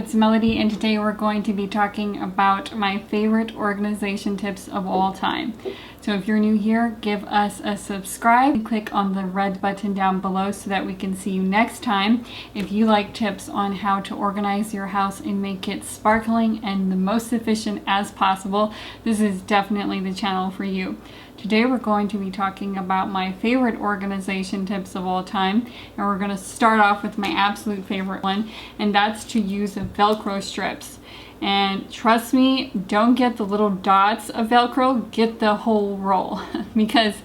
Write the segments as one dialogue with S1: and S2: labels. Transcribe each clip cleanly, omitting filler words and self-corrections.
S1: It's Melody, and today we're going to be talking about my favorite organization tips of all time. So if you're new here, give us a subscribe. Click on the red button down below so that we can see you next time. If you like tips on how to organize your house and make it sparkling and the most efficient as possible, this is definitely the channel for you. Today we're going to be talking about my favorite organization tips of all time, and we're going to start off with my absolute favorite one, and that's to use Velcro strips. And trust me, don't get the little dots of Velcro, get the whole roll because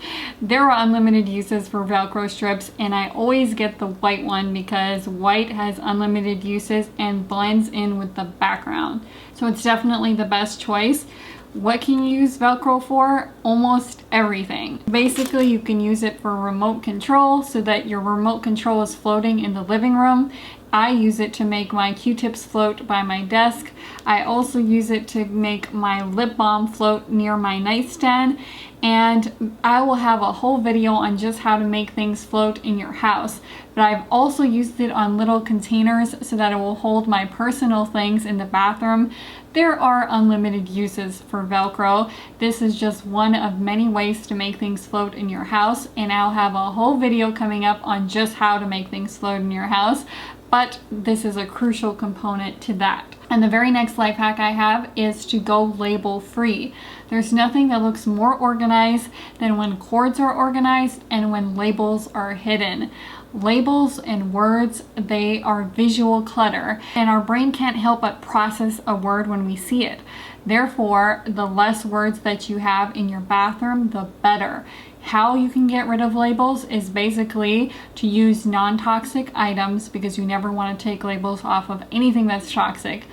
S1: there are unlimited uses for Velcro strips, and I always get the white one because white has unlimited uses and blends in with the background. So it's definitely the best choice. What can you use Velcro for? Almost everything. Basically, you can use it for remote control so that your remote control is floating in the living room. I use it to make my Q-tips float by my desk. I also use it to make my lip balm float near my nightstand. And I will have a whole video on just how to make things float in your house. But I've also used it on little containers so that it will hold my personal things in the bathroom. There are unlimited uses for Velcro. This is just one of many ways to make things float in your house, and I'll have a whole video coming up on just how to make things float in your house. But this is a crucial component to that. And the very next life hack I have is to go label free. There's nothing that looks more organized than when cords are organized and when labels are hidden. Labels and words, they are visual clutter, and our brain can't help but process a word when we see it. Therefore, the less words that you have in your bathroom, the better. How you can get rid of labels is basically to use non-toxic items, because you never want to take labels off of anything that's toxic.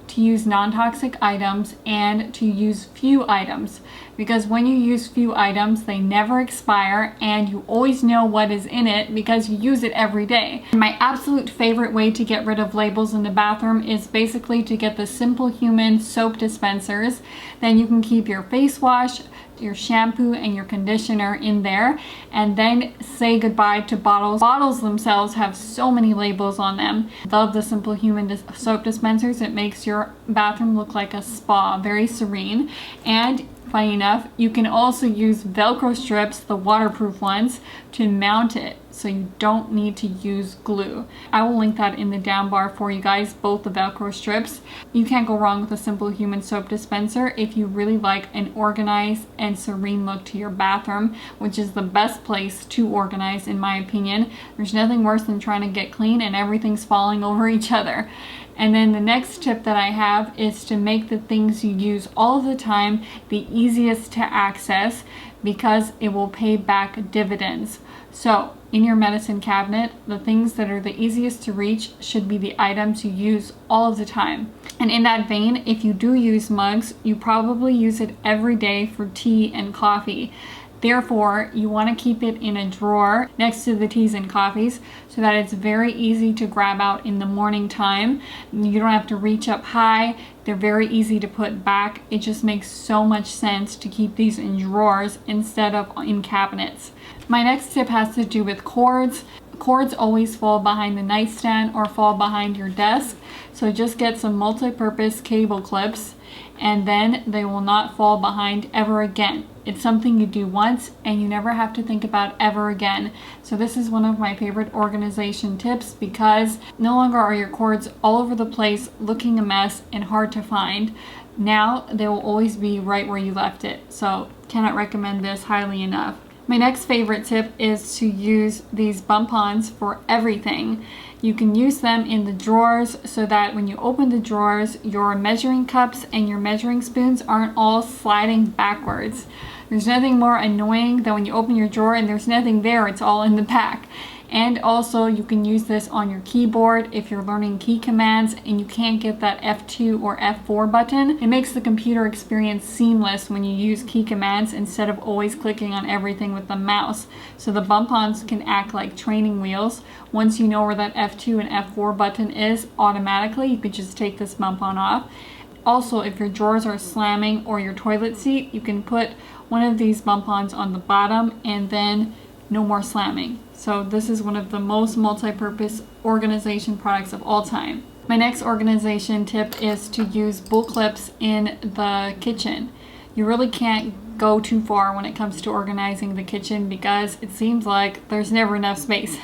S1: To use non-toxic items and to use few items, because when you use few items, they never expire and you always know what is in it because you use it every day. My absolute favorite way to get rid of labels in the bathroom is basically to get the Simple Human soap dispensers. Then you can keep your face wash, your shampoo, and your conditioner in there, and then say goodbye to bottles. Bottles themselves have so many labels on them. Love the Simple Human soap dispensers. It makes your bathroom look like a spa, very serene. And funny enough, you can also use Velcro strips, the waterproof ones, to mount it, so you don't need to use glue. I will link that in the down bar for you guys, both the Velcro strips. You can't go wrong with a Simple Human soap dispenser if you really like an organized and serene look to your bathroom, which is the best place to organize in my opinion. There's nothing worse than trying to get clean and everything's falling over each other. And then the next tip that I have is to make the things you use all of the time the easiest to access, because it will pay back dividends. So in your medicine cabinet, the things that are the easiest to reach should be the items you use all of the time. And in that vein, if you do use mugs, you probably use it every day for tea and coffee. Therefore, you want to keep it in a drawer next to the teas and coffees so that it's very easy to grab out in the morning time. You don't have to reach up high. They're very easy to put back. It just makes so much sense to keep these in drawers instead of in cabinets. My next tip has to do with cords. Cords always fall behind the nightstand or fall behind your desk. So just get some multi-purpose cable clips, and then they will not fall behind ever again. It's something you do once and you never have to think about ever again. So this is one of my favorite organization tips, because no longer are your cords all over the place looking a mess and hard to find. Now they will always be right where you left it. So cannot recommend this highly enough. My next favorite tip is to use these bump-ons for everything. You can use them in the drawers so that when you open the drawers, your measuring cups and your measuring spoons aren't all sliding backwards. There's nothing more annoying than when you open your drawer and there's nothing there, it's all in the back. And also you can use this on your keyboard if you're learning key commands and you can't get that F2 or F4 button. It makes the computer experience seamless when you use key commands instead of always clicking on everything with the mouse. So the bump-ons can act like training wheels. Once you know where that F2 and F4 button is, automatically you could just take this bump-on off. Also, if your drawers are slamming or your toilet seat, you can put one of these bump-ons on the bottom and then no more slamming. So this is one of the most multi-purpose organization products of all time. My next organization tip is to use bull clips in the kitchen. You really can't go too far when it comes to organizing the kitchen because it seems like there's never enough space.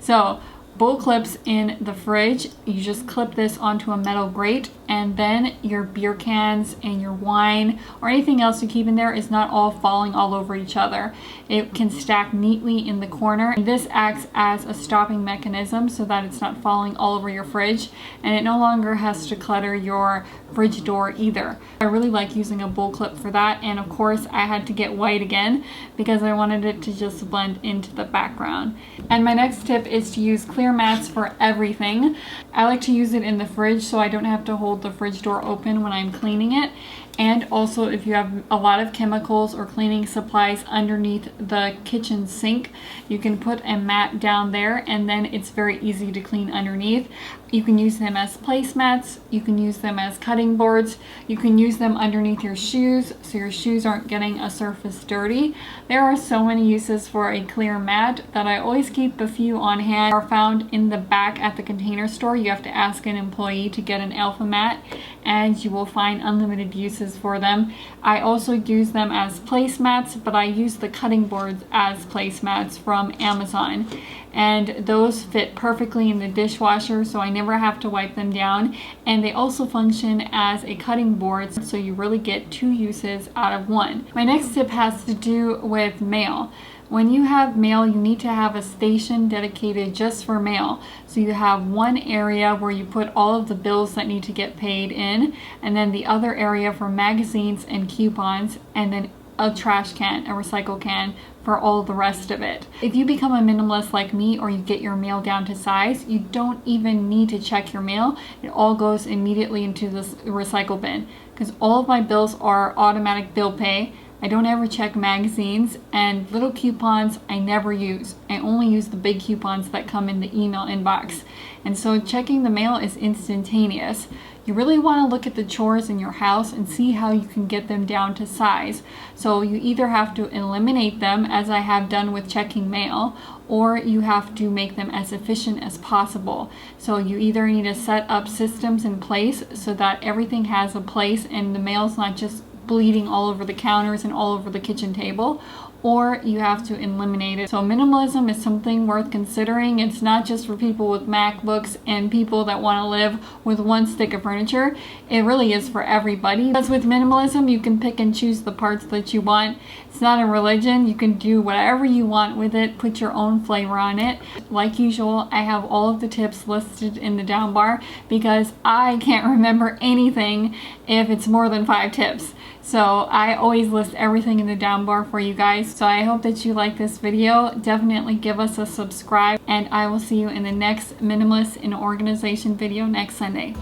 S1: So bull clips in the fridge, you just clip this onto a metal grate, and then your beer cans and your wine or anything else you keep in there is not all falling all over each other. It can stack neatly in the corner. This acts as a stopping mechanism so that it's not falling all over your fridge, and it no longer has to clutter your fridge door either. I really like using a bull clip for that, and of course I had to get white again because I wanted it to just blend into the background. And my next tip is to use clear mats for everything. I like to use it in the fridge so I don't have to hold the fridge door open when I'm cleaning it. And also if you have a lot of chemicals or cleaning supplies underneath the kitchen sink, you can put a mat down there and then it's very easy to clean underneath. You can use them as placemats, you can use them as cutting boards, you can use them underneath your shoes so your shoes aren't getting a surface dirty. There are so many uses for a clear mat that I always keep a few on hand. They are found in the back at the Container Store. You have to ask an employee to get an alpha mat and you will find unlimited uses for them. I also use them as placemats, but I use the cutting boards as placemats from Amazon. And those fit perfectly in the dishwasher, so I never have to wipe them down. And they also function as a cutting board, so you really get two uses out of one. My next tip has to do with mail. When you have mail, you need to have a station dedicated just for mail. So you have one area where you put all of the bills that need to get paid in, and then the other area for magazines and coupons, and then a trash can, a recycle can for all the rest of it. If you become a minimalist like me or you get your mail down to size, you don't even need to check your mail. It all goes immediately into this recycle bin because all of my bills are automatic bill pay. I don't ever check magazines, and little coupons I never use. I only use the big coupons that come in the email inbox. And so checking the mail is instantaneous. You really want to look at the chores in your house and see how you can get them down to size. So you either have to eliminate them, as I have done with checking mail, or you have to make them as efficient as possible. So you either need to set up systems in place so that everything has a place and the mail's not just bleeding all over the counters and all over the kitchen table, or you have to eliminate it. So minimalism is something worth considering. It's not just for people with MacBooks and people that want to live with one stick of furniture. It really is for everybody. Because with minimalism, you can pick and choose the parts that you want. It's not a religion. You can do whatever you want with it. Put your own flavor on it. Like usual, I have all of the tips listed in the down bar because I can't remember anything if it's more than 5 tips. So I always list everything in the down bar for you guys. So I hope that you like this video. Definitely give us a subscribe, and I will see you in the next Minimalist in Organization video next Sunday.